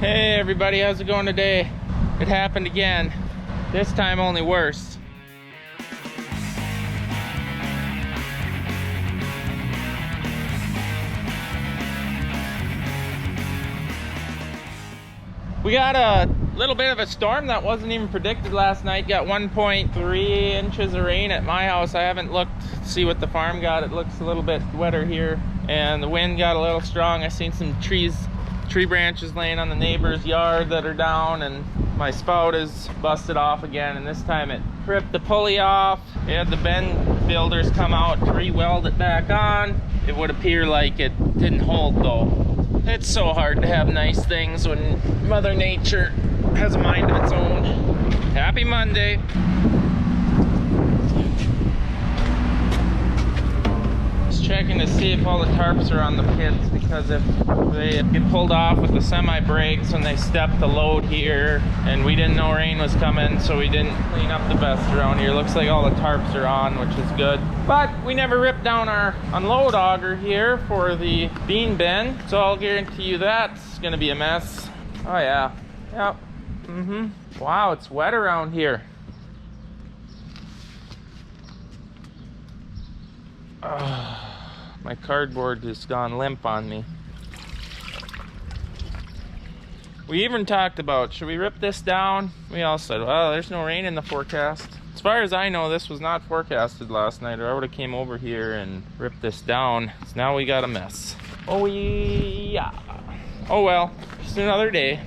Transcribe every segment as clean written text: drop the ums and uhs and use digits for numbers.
Hey everybody, how's it going today? It happened again. This time only worse. We got a little bit of a storm that wasn't even predicted last night. Got 1.3 inches of rain at my house. I haven't looked to see what the farm got. It looks a little bit wetter here. And the wind got a little strong. I seen some tree branches laying on the neighbor's yard that are down, and my spout is busted off again, and this time it ripped the pulley off. They had the bend builders come out to re-weld it back on. It would appear like it didn't hold though. It's so hard to have nice things when Mother Nature has a mind of its own. Happy Monday. Just checking to see if all the tarps are on the pits, because if they get pulled off with the semi brakes when they step the load here, and we didn't know rain was coming, so we didn't clean up the best around here. Looks like all the tarps are on, which is good. But we never ripped down our unload auger here for the bean bin, so I'll guarantee you that's gonna be a mess. Oh yeah, yep, Wow, it's wet around here. My cardboard has gone limp on me. We even talked about, should we rip this down? We all said, well, there's no rain in the forecast. As far as I know, this was not forecasted last night, or I would have came over here and ripped this down. So now we got a mess. Oh yeah. Oh well, just another day.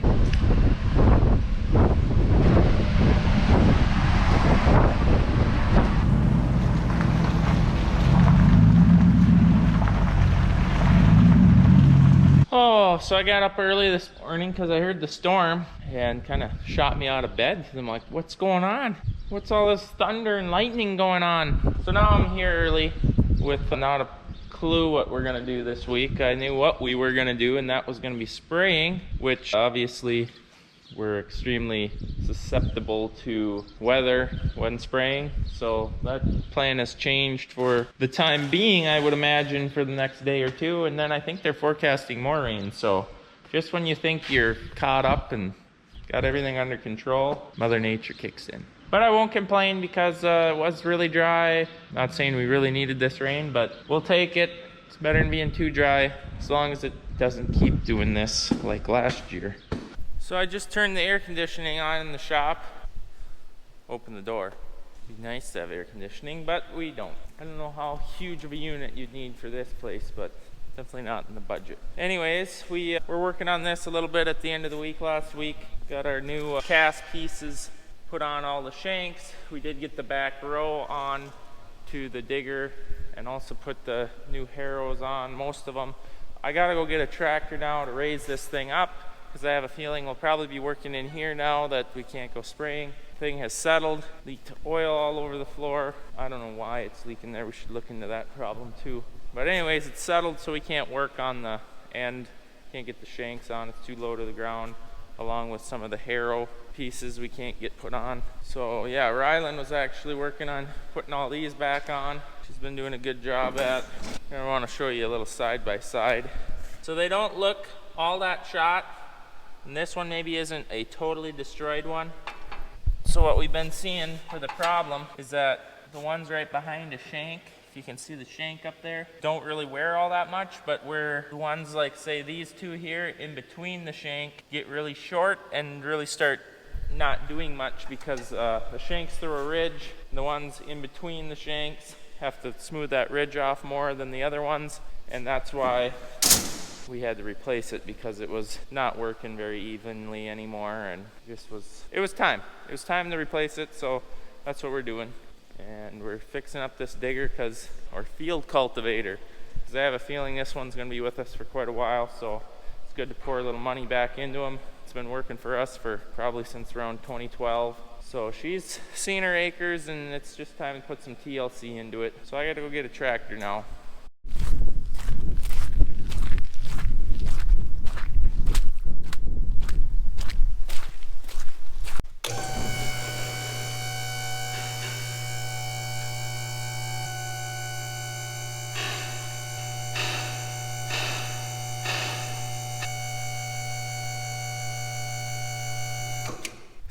Oh, so I got up early this morning because I heard the storm and kind of shot me out of bed. I'm like, what's going on? What's all this thunder and lightning going on? So now I'm here early with not a clue what we're gonna do this week. I knew what we were gonna do, and that was gonna be spraying, which obviously we're extremely susceptible to weather when spraying. So that plan has changed for the time being, I would imagine, for the next day or two. And then I think they're forecasting more rain. So just when you think you're caught up and got everything under control, Mother Nature kicks in. But I won't complain because it was really dry. Not saying we really needed this rain, but we'll take it. It's better than being too dry, as long as it doesn't keep doing this like last year. So I just turned the air conditioning on in the shop. Open the door. It'd be nice to have air conditioning, but we don't. I don't know how huge of a unit you'd need for this place, but definitely not in the budget. Anyways, we were working on this a little bit at the end of the week last week. Got our new cast pieces put on all the shanks. We did get the back row on to the digger and also put the new harrows on, most of them. I gotta go get a tractor now to raise this thing up, because I have a feeling we'll probably be working in here now that we can't go spraying. Thing has settled, leaked oil all over the floor. I don't know why it's leaking there. We should look into that problem too. But anyways, it's settled, so we can't work on the end. Can't get the shanks on, it's too low to the ground, along with some of the harrow pieces we can't get put on. So yeah, Rylan was actually working on putting all these back on. She's been doing a good job at. I want to show you a little side by side. So they don't look all that shot. And this one maybe isn't a totally destroyed one. So what we've been seeing for the problem is that the ones right behind a shank, if you can see the shank up there, don't really wear all that much, but where the ones like, say, these two here in between the shank get really short and really start not doing much because the shanks through a ridge. The ones in between the shanks have to smooth that ridge off more than the other ones, and that's why we had to replace it, because it was not working very evenly anymore, and it was time to replace it. So that's what we're doing, and we're fixing up this digger or field cultivator, because I have a feeling this one's going to be with us for quite a while, so it's good to pour a little money back into them. It's been working for us for probably since around 2012. So she's seen her acres, and it's just time to put some TLC into it. So I gotta go get a tractor now.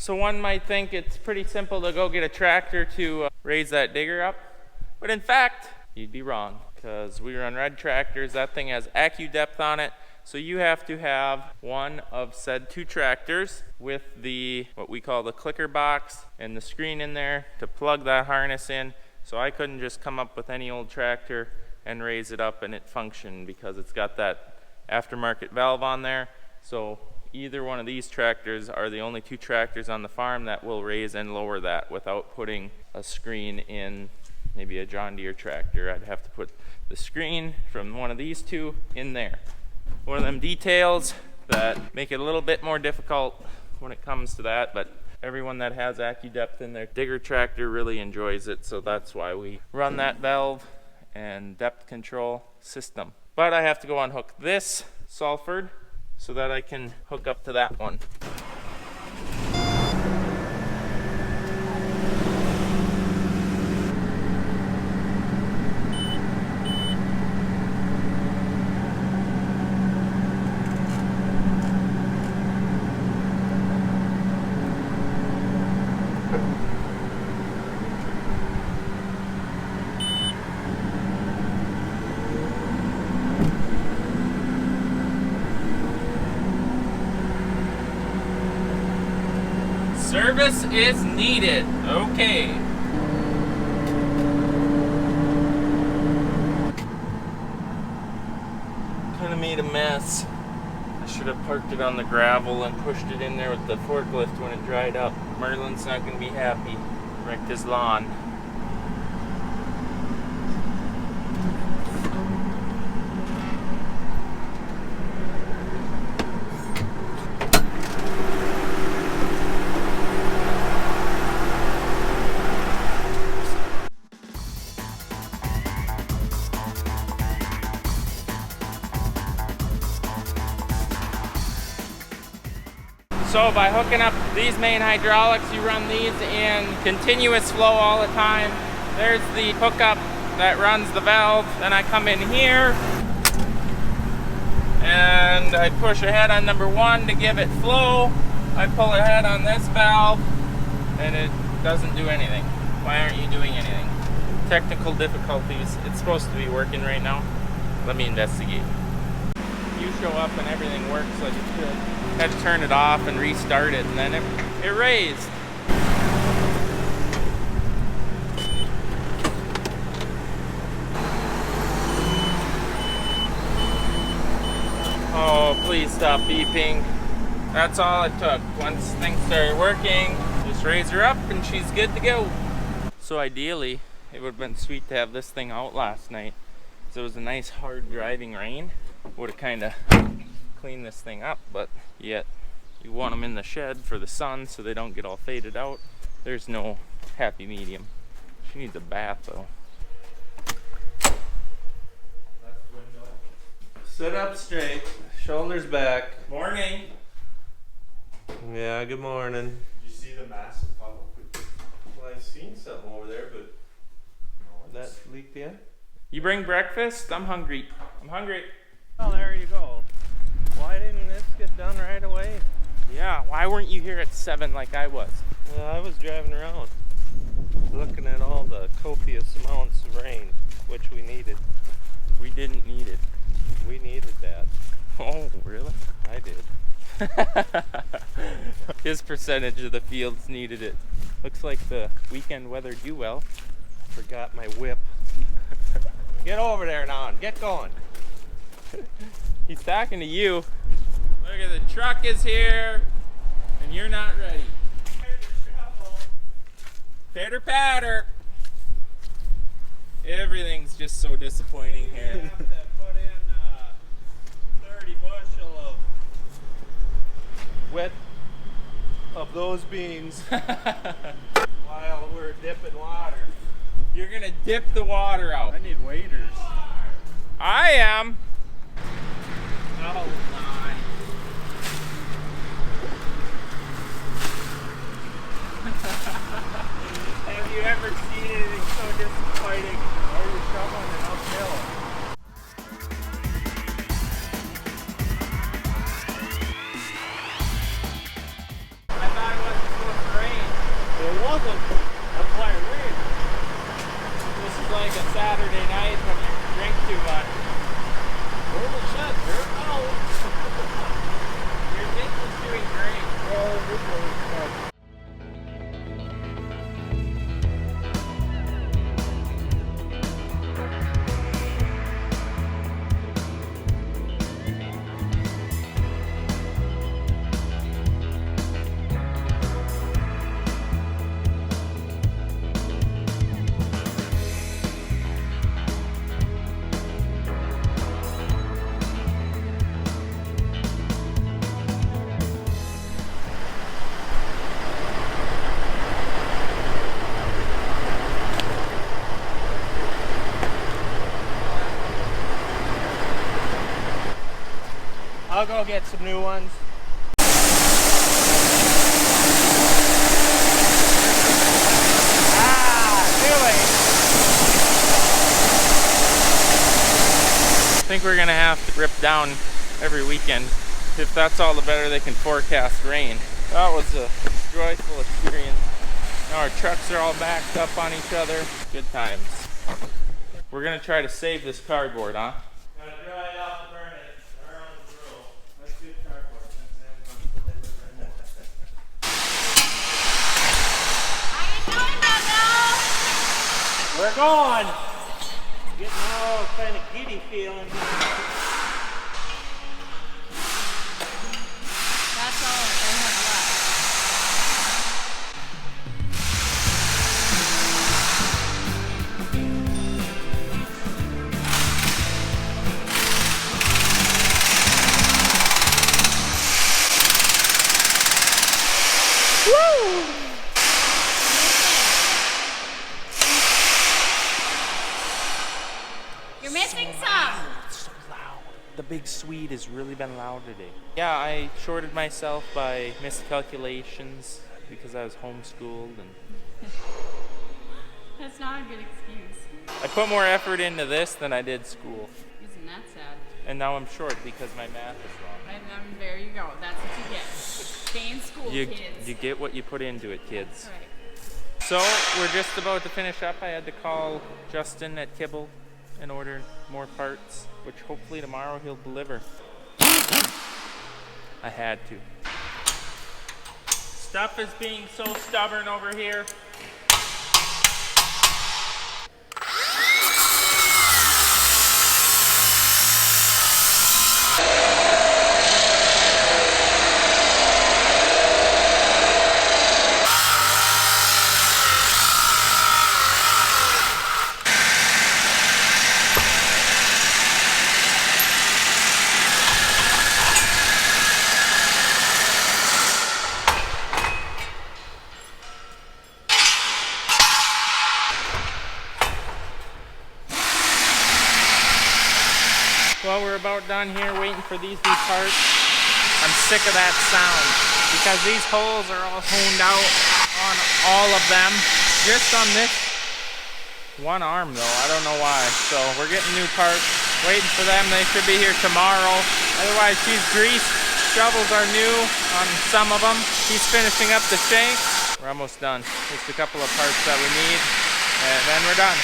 So one might think it's pretty simple to go get a tractor to raise that digger up. But in fact, you'd be wrong, because we run red tractors. That thing has AccuDepth on it. So you have to have one of said 2 tractors with the, what we call the clicker box and the screen in there to plug that harness in. So I couldn't just come up with any old tractor and raise it up and it functioned, because it's got that aftermarket valve on there. So either one of these tractors are the only 2 tractors on the farm that will raise and lower that without putting a screen in maybe a John Deere tractor. I'd have to put the screen from one of these 2 in there. One of them details that make it a little bit more difficult when it comes to that, but everyone that has AccuDepth in their digger tractor really enjoys it, so that's why we run that valve and depth control system. But I have to go unhook this Salford so that I can hook up to that one. Service is needed. Okay. Kind of made a mess. I should have parked it on the gravel and pushed it in there with the forklift when it dried up. Merlin's not going to be happy. Wrecked his lawn. So by hooking up these main hydraulics, you run these in continuous flow all the time. There's the hookup that runs the valve. Then I come in here and I push ahead on number 1 to give it flow. I pull ahead on this valve and it doesn't do anything. Why aren't you doing anything? Technical difficulties. It's supposed to be working right now. Let me investigate. You show up and everything works like it should. Had to turn it off and restart it, and then it raised. Oh, please stop beeping. That's all it took. Once things started working, just raise her up and she's good to go. So ideally, it would have been sweet to have this thing out last night. So it was a nice hard driving rain. Would have kind of cleaned this thing up, but yet you want them in the shed for the sun so they don't get all faded out. There's no happy medium. She needs a bath though. Left window. Sit up straight, shoulders back. Morning. Yeah, good morning. Did you see the massive puddle? Well, I seen something over there, but No, that leaked in. You bring breakfast? I'm hungry. I'm hungry. Oh, there you go. Why didn't this get done right away? Yeah, why weren't you here at 7 like I was? Well, I was driving around looking at all the copious amounts of rain, which we needed. We didn't need it. We needed that. Oh, really? I did. His percentage of the fields needed it. Looks like the weekend weathered you well. Forgot my whip. Get over there now and get going. He's talking to you. Look at the truck is here, and you're not ready. Pitter patter. Everything's just so disappointing here. You have to put in 30 bushel of wet of those beans while we're dipping water. You're gonna dip the water out. I need waders. I am. Oh, my. Have you ever seen anything so disappointing? or you're shoveling it uphill. I thought it wasn't supposed nothing. That's why it rained. This is like a Saturday night when you drink too much. Holy shit, here it goes. Your Nick is doing great. Well, this was good. I'll go get some new ones. I think we're gonna have to rip down every weekend. If that's all the better they can forecast rain. That was a joyful experience. Now our trucks are all backed up on each other. Good times. We're gonna try to save this cardboard, huh? Gotta dry it out and burn it. Or on the grill. That's good cardboard. Since Amazon's put that right more. We're going! Getting all kind of giddy feeling. That's all they have left. You're missing some. It's so loud. The big Swede has really been loud today. Yeah, I shorted myself by miscalculations because I was homeschooled, and That's not a good excuse. I put more effort into this than I did school. Isn't that sad? And now I'm short because my math is wrong. And there you go. That's what you get. Stay in school, kids. You get what you put into it, kids. That's right. So we're just about to finish up. I had to call Justin at Kibble and order more parts, which hopefully tomorrow he'll deliver. I had to. Stuff is being so stubborn over here. Well, we're about done here waiting for these new parts. I'm sick of that sound because these holes are all honed out on all of them. Just on this one arm though, I don't know why. So we're getting new parts, waiting for them. They should be here tomorrow. Otherwise, she's greased. Shovels are new on some of them. He's finishing up the shank. We're almost done. Just a couple of parts that we need, and then we're done.